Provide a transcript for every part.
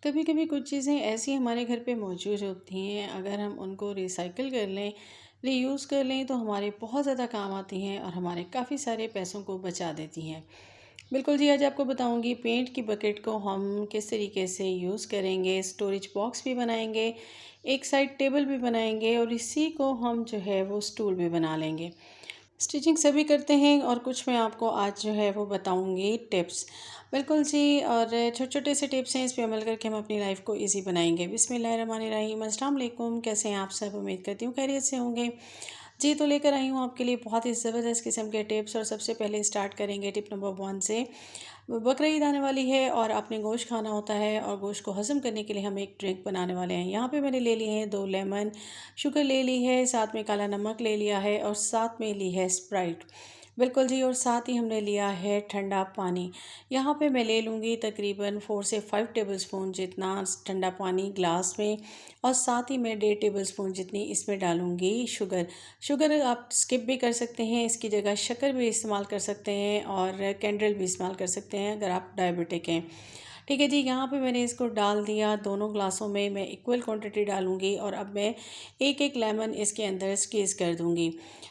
कभी कभी कुछ चीज़ें ऐसी हमारे घर पे मौजूद होती हैं, अगर हम उनको रिसाइकिल कर लें, रीयूज़ कर लें तो हमारे बहुत ज़्यादा काम आती हैं और हमारे काफ़ी सारे पैसों को बचा देती हैं। बिल्कुल जी, आज आपको बताऊंगी पेंट की बकेट को हम किस तरीके से यूज़ करेंगे। स्टोरेज बॉक्स भी बनाएंगे, एक साइड टेबल भी बनाएंगे और इसी को हम जो है वो स्टूल भी बना लेंगे। स्टिचिंग सभी करते हैं और कुछ मैं आपको आज जो है वो बताऊंगी टिप्स। बिल्कुल जी, और छोटे छोटे से टिप्स हैं, इस पे अमल करके हम अपनी लाइफ को इजी बनाएंगे। बिस्मिल्लाहिर्रहमानिर्रहीम, अस्सलाम वालेकुम। कैसे हैं आप सब? उम्मीद करती हूँ खैरियत से होंगे। जी, तो लेकर आई हूँ आपके लिए बहुत ही ज़बरदस्त किस्म के टिप्स। और सबसे पहले स्टार्ट करेंगे टिप नंबर 1 से। बकरा ईद आने वाली है और आपने गोश्त खाना होता है, और गोश्त को हज़म करने के लिए हम एक ड्रिंक बनाने वाले हैं। यहाँ पे मैंने ले लिए हैं 2 लेमन, शुगर ले ली है, साथ में काला नमक ले लिया है और साथ में ली है स्प्राइट। बिल्कुल जी, और साथ ही हमने लिया है ठंडा पानी। यहाँ पे मैं ले लूँगी तकरीबन 4 से 5 टेबलस्पून जितना ठंडा पानी ग्लास में, और साथ ही मैं 1.5 टेबलस्पून जितनी इसमें डालूँगी शुगर। शुगर आप स्किप भी कर सकते हैं, इसकी जगह शक्कर भी इस्तेमाल कर सकते हैं और कैंडल भी इस्तेमाल कर सकते हैं अगर आप डायबिटिक हैं। ठीक है जी, यहाँ पे मैंने इसको डाल दिया। दोनों ग्लासों में मैं इक्वल क्वांटिटी डालूँगी और अब मैं एक एक लेमन इसके अंदर स्क्वीज़ कर दूँगी।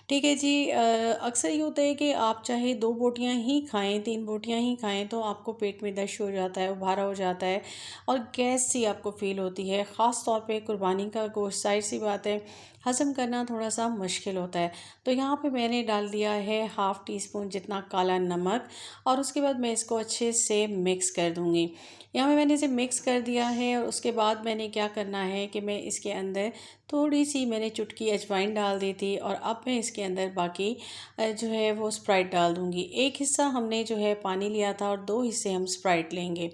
ठीक है जी, अक्सर ये होता है कि आप चाहे 2 बोटियाँ ही खाएँ, 3 बोटियाँ ही खाएँ तो आपको पेट में दर्द हो जाता है, उभारा हो जाता है और गैस सी आपको फ़ील होती है। ख़ास तौर पे कुर्बानी का गोश्त, ज़ाहिर-सी बात है, हज़म करना थोड़ा-सा मुश्किल होता है। तो यहाँ पे मैंने डाल दिया है हाफ़ टी स्पून जितना काला नमक, और उसके बाद मैं इसको अच्छे से मिक्स कर दूँगी। यहाँ पे मैंने इसे मिक्स कर दिया है और उसके बाद मैंने क्या करना है कि मैं इसके अंदर थोड़ी-सी मैंने चुटकी अजवाइन डाल दी थी, और अब मैं इसके अंदर बाकी जो है वो स्प्राइट डाल दूँगी। एक हिस्सा हमने जो है पानी लिया था और 2 हिस्से हम स्प्राइट लेंगे।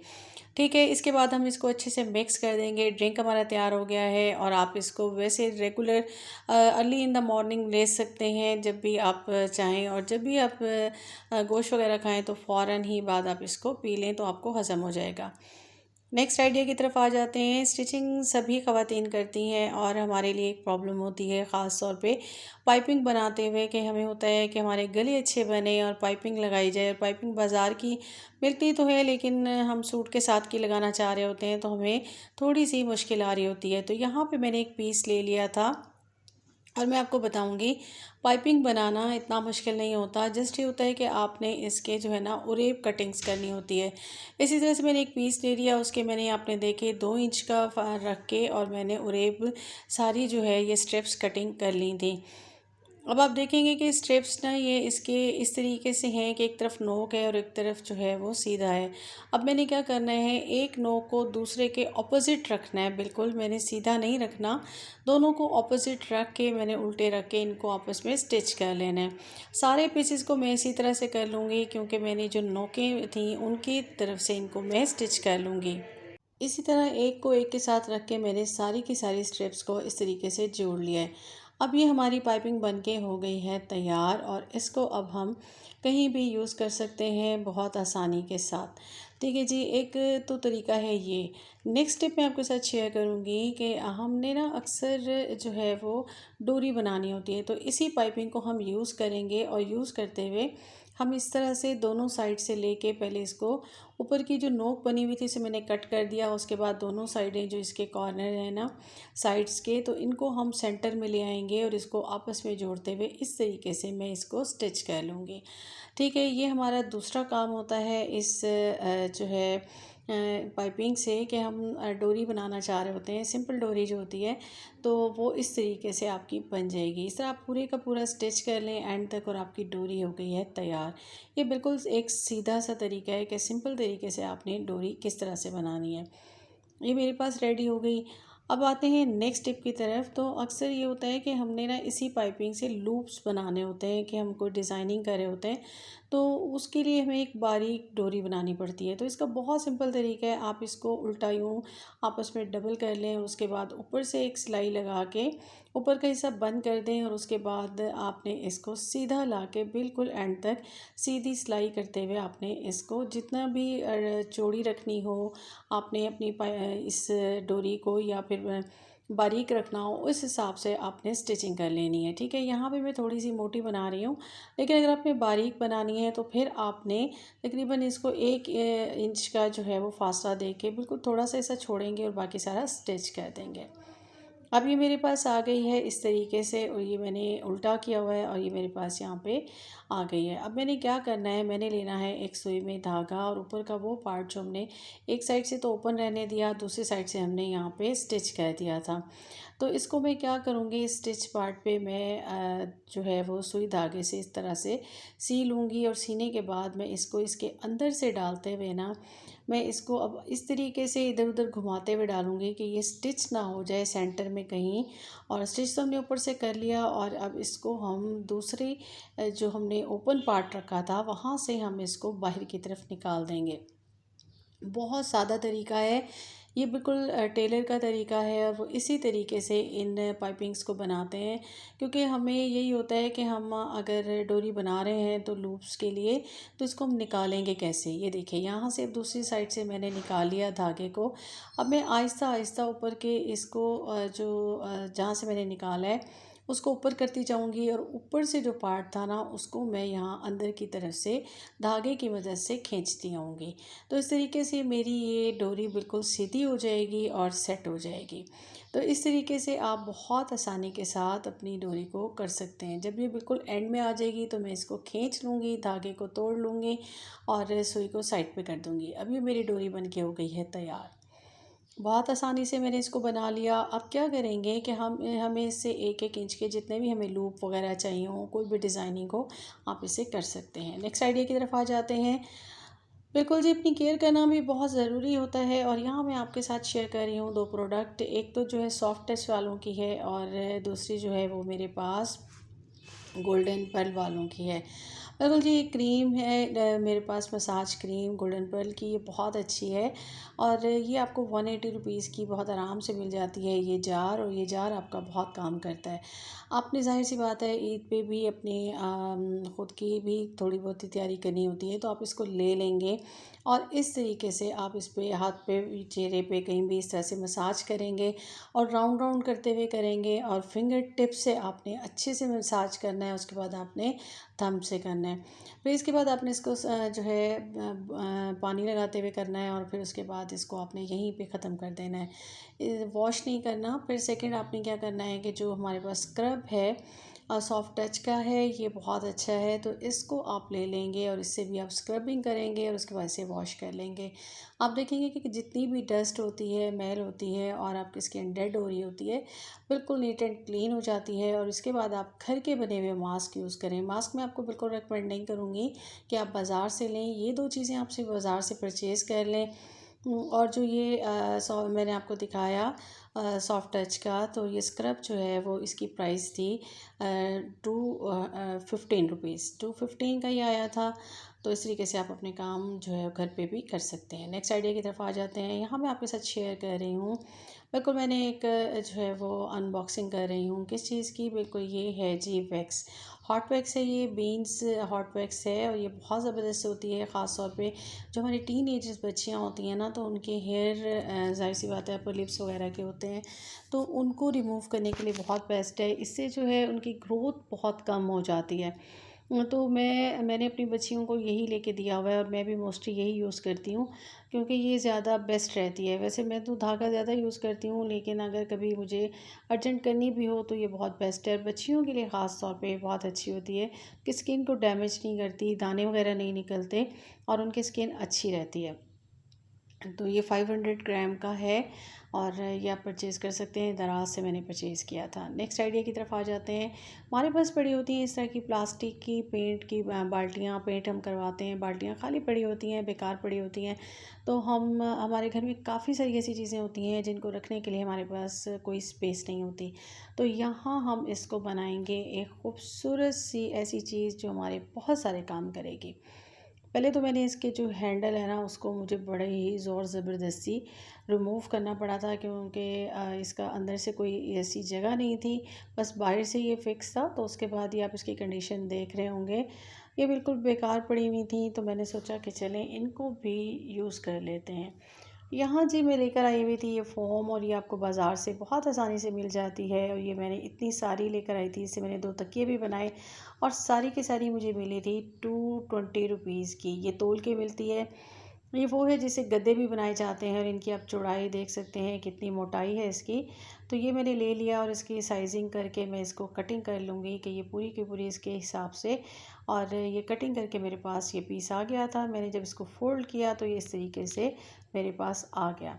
ठीक है, इसके बाद हम इसको अच्छे से मिक्स कर देंगे। ड्रिंक हमारा तैयार हो गया है, और आप इसको वैसे regular early in the morning ले सकते हैं जब भी आप चाहें, और जब भी आप गोश्त वगैरह खाएँ तो फ़ौरन ही बाद आप इसको पी लें तो आपको हज़म हो जाएगा। नेक्स्ट आइडिया की तरफ आ जाते हैं। स्टिचिंग सभी ख़वातीन करती हैं और हमारे लिए एक प्रॉब्लम होती है ख़ास तौर पे पाइपिंग बनाते हुए, कि हमें होता है कि हमारे गले अच्छे बने और पाइपिंग लगाई जाए। और पाइपिंग बाज़ार की मिलती तो है, लेकिन हम सूट के साथ की लगाना चाह रहे होते हैं तो हमें थोड़ी सी मुश्किल आ रही होती है। तो यहाँ पे मैंने एक पीस ले लिया था, और मैं आपको बताऊंगी पाइपिंग बनाना इतना मुश्किल नहीं होता। जस्ट ये होता है कि आपने इसके जो है ना उरेब कटिंग्स करनी होती है। इसी तरह से मैंने एक पीस ले लिया, उसके मैंने आपने देखे 2 इंच का रख के, और मैंने उरेब सारी जो है ये स्ट्रिप्स कटिंग कर ली थी। अब आप देखेंगे कि स्ट्रिप्स ना ये इसके इस तरीके से हैं कि एक तरफ नोक है और एक तरफ जो है वो सीधा है। अब मैंने क्या करना है, एक नोक को दूसरे के ऑपोजिट रखना है। बिल्कुल मैंने सीधा नहीं रखना, दोनों को ऑपोजिट रख के मैंने उल्टे रख के इनको आपस में स्टिच कर लेना है। सारे पीसेस को मैं इसी तरह से कर लूँगी, क्योंकि मैंने जो नोकें थी उनकी तरफ से इनको मैं स्टिच कर लूँगी। इसी तरह एक को एक के साथ रख के मैंने सारी की सारी स्ट्रिप्स को इस तरीके से जोड़ लिया है। अब ये हमारी पाइपिंग बनके हो गई है तैयार, और इसको अब हम कहीं भी यूज़ कर सकते हैं बहुत आसानी के साथ। ठीक है जी, एक तो तरीका है ये। नेक्स्ट टिप मैं आपके साथ शेयर करूँगी कि हमने ना अक्सर जो है वो डोरी बनानी होती है, तो इसी पाइपिंग को हम यूज़ करेंगे, और यूज़ करते हुए हम इस तरह से दोनों साइड से लेके पहले इसको ऊपर की जो नोक बनी हुई थी इसे मैंने कट कर दिया। उसके बाद दोनों साइडें जो इसके कॉर्नर है ना साइड्स के, तो इनको हम सेंटर में ले आएंगे और इसको आपस में जोड़ते हुए इस तरीके से मैं इसको स्टिच कर लूँगी। ठीक है, ये हमारा दूसरा काम होता है इस जो है पाइपिंग से, कि हम डोरी बनाना चाह रहे होते हैं। सिंपल डोरी जो होती है तो वो इस तरीके से आपकी बन जाएगी। इस तरह आप पूरे का पूरा स्टिच कर लें एंड तक, और आपकी डोरी हो गई है तैयार। ये बिल्कुल एक सीधा सा तरीका है कि सिंपल तरीके से आपने डोरी किस तरह से बनानी है। ये मेरे पास रेडी हो गई। अब आते हैं नेक्स्ट टिप की तरफ। तो अक्सर ये होता है कि हमने ना इसी पाइपिंग से लूप्स बनाने होते हैं, कि हम कोई डिज़ाइनिंग कर रहे होते हैं, तो उसके लिए हमें एक बारीक डोरी बनानी पड़ती है। तो इसका बहुत सिंपल तरीका है, आप इसको उल्टा यूँ आपस में डबल कर लें, उसके बाद ऊपर से एक सिलाई लगा के ऊपर का हिस्सा बंद कर दें, और उसके बाद आपने इसको सीधा ला के बिल्कुल एंड तक सीधी सिलाई करते हुए आपने इसको जितना भी चौड़ी रखनी हो, आपने अपनी इस डोरी को, या फिर बारीक रखना हो, उस हिसाब से आपने स्टिचिंग कर लेनी है। ठीक है, यहाँ पे मैं थोड़ी सी मोटी बना रही हूँ, लेकिन अगर आपने बारीक बनानी है तो फिर आपने तकरीबन इसको 1 इंच का जो है वो फासला दे के बिल्कुल थोड़ा सा ऐसा छोड़ेंगे और बाकी सारा स्टिच कर देंगे। अब ये मेरे पास आ गई है इस तरीके से, और ये मैंने उल्टा किया हुआ है और ये मेरे पास यहाँ पे आ गई है। अब मैंने क्या करना है, मैंने लेना है एक सुई में धागा, और ऊपर का वो पार्ट जो हमने एक साइड से तो ओपन रहने दिया, दूसरी साइड से हमने यहाँ पे स्टिच कर दिया था। तो इसको मैं क्या करूँगी, स्टिच पार्ट पे मैं जो है वो सुई धागे से इस तरह से सी लूँगी, और सीने के बाद मैं इसको इसके अंदर से डालते हुए ना, मैं इसको अब इस तरीके से इधर उधर घुमाते हुए डालूँगी कि ये स्टिच ना हो जाए सेंटर में कहीं। और स्टिच तो हमने ऊपर से कर लिया, और अब इसको हम दूसरी जो हमने ओपन पार्ट रखा था वहाँ से हम इसको बाहर की तरफ निकाल देंगे। बहुत सादा तरीका है ये, बिल्कुल टेलर का तरीका है, और वो इसी तरीके से इन पाइपिंग्स को बनाते हैं। क्योंकि हमें यही होता है कि हम अगर डोरी बना रहे हैं तो लूप्स के लिए, तो इसको हम निकालेंगे कैसे। ये देखिए, यहाँ से अब दूसरी साइड से मैंने निकाल लिया धागे को। अब मैं आहिस्ता आहिस्ता ऊपर के इसको जहाँ से मैंने निकाला है उसको ऊपर करती जाऊंगी, और ऊपर से जो पार्ट था ना उसको मैं यहाँ अंदर की तरफ से धागे की मदद से खींचती आऊँगी। तो इस तरीके से मेरी ये डोरी बिल्कुल सीधी हो जाएगी और सेट हो जाएगी। तो इस तरीके से आप बहुत आसानी के साथ अपनी डोरी को कर सकते हैं। जब ये बिल्कुल एंड में आ जाएगी तो मैं इसको खींच लूँगी, धागे को तोड़ लूँगी और सुई को साइड पे कर दूँगी। अब ये मेरी डोरी बन के हो गई है तैयार। बहुत आसानी से मैंने इसको बना लिया। अब क्या करेंगे कि हमें इससे 1-1 इंच के जितने भी हमें लूप वगैरह चाहिए हों, कोई भी डिज़ाइनिंग हो, आप इसे कर सकते हैं। नेक्स्ट आइडिया की तरफ आ जाते हैं। बिल्कुल जी, अपनी केयर करना भी बहुत ज़रूरी होता है, और यहाँ मैं आपके साथ शेयर कर रही हूँ 2 प्रोडक्ट। एक तो जो है सॉफ्ट टच वालों की है, और दूसरी जो है वो मेरे पास गोल्डन पर्ल वालों की है। बिल्कुल जी, ये क्रीम है मेरे पास मसाज क्रीम गोल्डन पर्ल की, ये बहुत अच्छी है, और ये आपको 180 रुपीज़ की बहुत आराम से मिल जाती है ये जार, और ये जार आपका बहुत काम करता है। आपने ज़ाहिर सी बात है ईद पे भी अपनी ख़ुद की भी थोड़ी बहुत ही तैयारी करनी होती है, तो आप इसको ले लेंगे और इस तरीके से आप इस पे हाथ पे, चेहरे पे, कहीं भी इस तरह से मसाज करेंगे, और राउंड राउंड करते हुए करेंगे, और फिंगर टिप से आपने अच्छे से मसाज करना है। उसके बाद आपने थंब से करना है। फिर इसके बाद आपने इसको जो है पानी लगाते हुए करना है, और फिर उसके बाद इसको आपने यहीं पे ख़त्म कर देना है, वॉश नहीं करना। फिर सेकंड आपने क्या करना है कि जो हमारे पास स्क्रब है सॉफ्ट टच का है, ये बहुत अच्छा है, तो इसको आप ले लेंगे और इससे भी आप स्क्रबिंग करेंगे और उसके बाद इसे वॉश कर लेंगे। आप देखेंगे कि जितनी भी डस्ट होती है, मैल होती है, और आपकी स्किन डेड हो रही होती है, बिल्कुल नीट एंड क्लीन हो जाती है। और इसके बाद आप घर के बने हुए मास्क यूज़ करें। मास्क मैं आपको बिल्कुल रिकमेंड नहीं करूँगी कि आप बाज़ार से लें, ये 2 चीज़ें आपसे बाज़ार से परचेज़ कर लें। और जो ये मैंने आपको दिखाया सॉफ्ट टच का, तो ये स्क्रब जो है वो इसकी प्राइस थी 215 रुपीज़, 215 का ही आया था। तो इस तरीके से आप अपने काम जो है घर पे भी कर सकते हैं। नेक्स्ट आइडिया की तरफ आ जाते हैं। यहाँ मैं आपके साथ शेयर कर रही हूँ, बिल्कुल मैंने एक जो है वो अनबॉक्सिंग कर रही हूँ किस चीज़ की, बिल्कुल ये है जी वैक्स, हॉट वैक्स है, ये बीन्स हॉट वैक्स है, और ये बहुत ज़बरदस्त होती है। ख़ास तौर पे जो हमारी टीन एजर्स बच्चियाँ होती हैं ना, तो उनके हेयर ज़ाहिर सी बात है अपर लिप्स वगैरह के होते हैं, तो उनको रिमूव करने के लिए बहुत बेस्ट है। इससे जो है उनकी ग्रोथ बहुत कम हो जाती है। तो मैंने अपनी बच्चियों को यही लेके दिया हुआ है, और मैं भी मोस्टली यही यूज़ करती हूँ, क्योंकि ये ज़्यादा बेस्ट रहती है। वैसे मैं तो धागा ज़्यादा यूज़ करती हूँ, लेकिन अगर कभी मुझे अर्जेंट करनी भी हो तो ये बहुत बेस्ट है। बच्चियों के लिए ख़ास तौर पे बहुत अच्छी होती है कि स्किन को डैमेज नहीं करती, दाने वगैरह नहीं निकलते, और उनकी स्किन अच्छी रहती है। तो ये 500 ग्राम का है, और ये आप परचेज़ कर सकते हैं। दराज से मैंने परचेज़ किया था। नेक्स्ट आइडिया की तरफ आ जाते हैं। हमारे पास पड़ी होती हैं इस तरह की प्लास्टिक की पेंट की बाल्टियाँ, पेंट हम करवाते हैं, बाल्टियाँ खाली पड़ी होती हैं, बेकार पड़ी होती हैं। तो हमारे घर में काफ़ी सारी ऐसी चीज़ें होती हैं जिनको रखने के लिए हमारे पास कोई स्पेस नहीं होती। तो यहाँ हम इसको बनाएंगे एक खूबसूरत सी ऐसी चीज़ जो हमारे बहुत सारे काम करेगी। पहले तो मैंने इसके जो हैंडल है ना उसको मुझे बड़े ही ज़ोर ज़बरदस्ती रिमूव करना पड़ा था, क्योंकि इसका अंदर से कोई ऐसी जगह नहीं थी, बस बाहर से ये फ़िक्स था। तो उसके बाद ही आप इसकी कंडीशन देख रहे होंगे, ये बिल्कुल बेकार पड़ी हुई थी, तो मैंने सोचा कि चलें इनको भी यूज़ कर लेते हैं। यहाँ जी मैं लेकर आई हुई थी ये फ़ोम, और ये आपको बाज़ार से बहुत आसानी से मिल जाती है, और ये मैंने इतनी सारी लेकर आई थी। इससे मैंने 2 तकिए भी बनाए, और सारी की सारी मुझे मिली थी 220 की। ये तोल के मिलती है। ये वो है जिससे गद्दे भी बनाए जाते हैं, और इनकी आप चौड़ाई देख सकते हैं कितनी मोटाई है इसकी। तो ये मैंने ले लिया, और इसकी साइज़िंग करके मैं इसको कटिंग कर लूँगी कि ये पूरी की पूरी इसके हिसाब से। और ये कटिंग करके मेरे पास ये पीस आ गया था। मैंने जब इसको फ़ोल्ड किया तो ये इस तरीके से मेरे पास आ गया।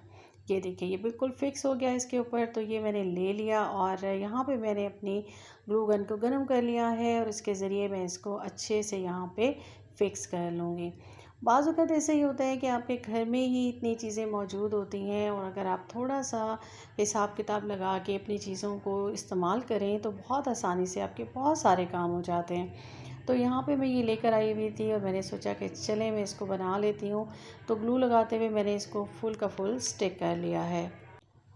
ये देखिए ये बिल्कुल फ़िक्स हो गया इसके ऊपर। तो ये मैंने ले लिया, और यहाँ पे मैंने अपनी ग्लू गन को गर्म कर लिया है, और इसके ज़रिए मैं इसको अच्छे से यहाँ पे फ़िक्स कर लूँगी। बाज़ वक़्त ऐसा ही होता है कि आपके घर में ही इतनी चीज़ें मौजूद होती हैं, और अगर आप थोड़ा-सा हिसाब किताब लगा के अपनी चीज़ों को इस्तेमाल करें तो बहुत आसानी से आपके बहुत सारे काम हो जाते हैं। तो यहाँ पे मैं ये लेकर आई हुई थी, और मैंने सोचा कि चलें मैं इसको बना लेती हूँ। तो ग्लू लगाते हुए मैंने इसको फुल का फुल स्टिक कर लिया है,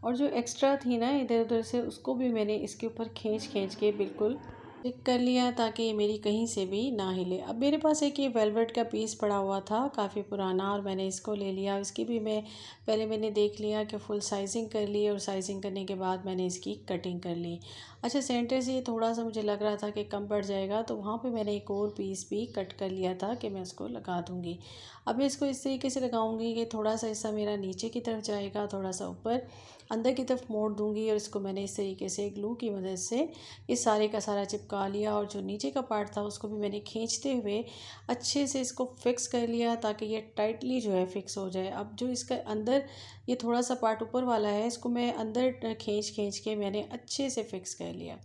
और जो एक्स्ट्रा थी ना इधर-उधर से, उसको भी मैंने इसके ऊपर खींच-खींच के बिल्कुल स्टिक कर लिया, ताकि ये मेरी कहीं से भी ना हिले। अब मेरे पास एक ये वेलवेट का पीस पड़ा हुआ था काफ़ी पुराना, और मैंने इसको ले लिया। इसकी भी मैंने देख लिया कि फुल साइज़िंग कर ली, और साइज़िंग करने के बाद मैंने इसकी कटिंग कर ली। अच्छा, सेंटर से ये थोड़ा-सा मुझे लग रहा था कि कम पड़ जाएगा, तो वहाँ पे मैंने एक और पीस भी कट कर लिया था कि मैं उसको लगा दूँगी। अब मैं इसको इस तरीके से लगाऊँगी कि थोड़ा-सा हिस्सा मेरा नीचे की तरफ जाएगा, थोड़ा-सा ऊपर अंदर की तरफ मोड़ दूँगी, और इसको मैंने इस तरीके से ग्लू की मदद से इस सारे का सारा चिपका लिया, और जो नीचे का पार्ट था उसको भी मैंने खींचते हुए अच्छे से इसको फिक्स कर लिया, ताकि ये टाइटली जो है फिक्स हो जाए। अब जो इसका अंदर ये थोड़ा सा पार्ट ऊपर वाला है, इसको मैं अंदर खींच खींच के मैंने अच्छे से फिक्स कर लिया।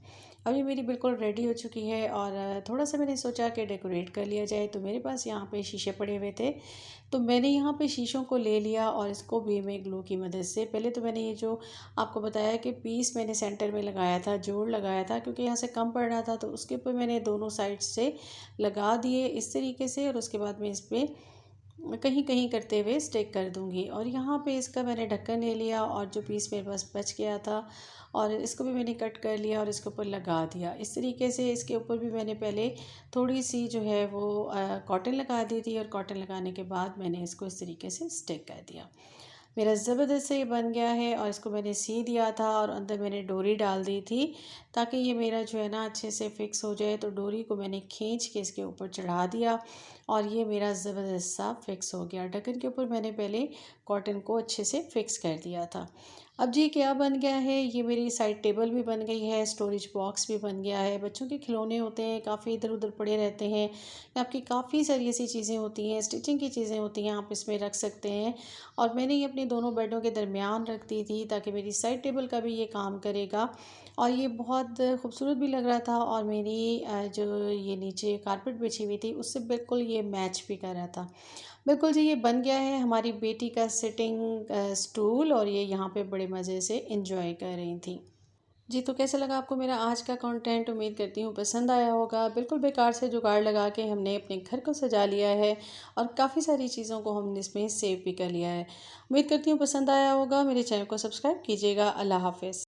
अब ये मेरी बिल्कुल रेडी हो चुकी है, और थोड़ा सा मैंने सोचा कि डेकोरेट कर लिया जाए। तो मेरे पास यहाँ पे शीशे पड़े हुए थे, तो मैंने यहाँ पे शीशों को ले लिया, और इसको भी मैं ग्लू की मदद से पहले तो मैंने ये जो आपको बताया कि पीस मैंने सेंटर में लगाया था, जोड़ लगाया था, क्योंकि यहाँ से कम पड़ रहा था, तो उसके ऊपर मैंने दोनों साइड से लगा दिए इस तरीके से, और उसके बाद मैं इस पर कहीं कहीं करते हुए स्टिक कर दूंगी। और यहाँ पे इसका मैंने ढक्कन ले लिया, और जो पीस मेरे पास बच गया था, और इसको भी मैंने कट कर लिया, और इसके ऊपर लगा दिया इस तरीके से। इसके ऊपर भी मैंने पहले थोड़ी सी जो है वो कॉटन लगा दी थी, और कॉटन लगाने के बाद मैंने इसको इस तरीके से स्टिक कर दिया। मेरा ज़बरदस्त से ये बन गया है, और इसको मैंने सी दिया था, और अंदर मैंने डोरी डाल दी थी, ताकि ये मेरा जो है ना अच्छे से फिक्स हो जाए। तो डोरी को मैंने खींच के इसके ऊपर चढ़ा दिया, और ये मेरा ज़बरदस्त सा फिक्स हो गया। ढक्कन के ऊपर मैंने पहले कॉटन को अच्छे से फिक्स कर दिया था। अब जी क्या बन गया है, ये मेरी साइड टेबल भी बन गई है, स्टोरेज बॉक्स भी बन गया है। बच्चों के खिलौने होते हैं, काफ़ी इधर उधर पड़े रहते हैं, आपकी काफ़ी सारी ऐसी चीज़ें होती हैं, स्टिचिंग की चीज़ें होती हैं, आप इसमें रख सकते हैं। और मैंने ये अपनी दोनों बेडों के दरमियान रख दी थी, ताकि मेरी साइड टेबल का भी ये काम करेगा, और ये बहुत खूबसूरत भी लग रहा था, और मेरी जो ये नीचे कारपेट बिछी हुई थी उससे बिल्कुल ये मैच भी कर रहा था। बिल्कुल जी, ये बन गया है हमारी बेटी का सिटिंग स्टूल, और ये यहाँ पे बड़े मज़े से इंजॉय कर रही थी। जी, तो कैसा लगा आपको मेरा आज का कंटेंट? उम्मीद करती हूँ पसंद आया होगा। बिल्कुल बेकार से जुगाड़ लगा के हमने अपने घर को सजा लिया है, और काफ़ी सारी चीज़ों को हमने इसमें सेव भी कर लिया है। उम्मीद करती हूँ पसंद आया होगा। मेरे चैनल को सब्सक्राइब कीजिएगा। अल्लाह हाफ़िज़।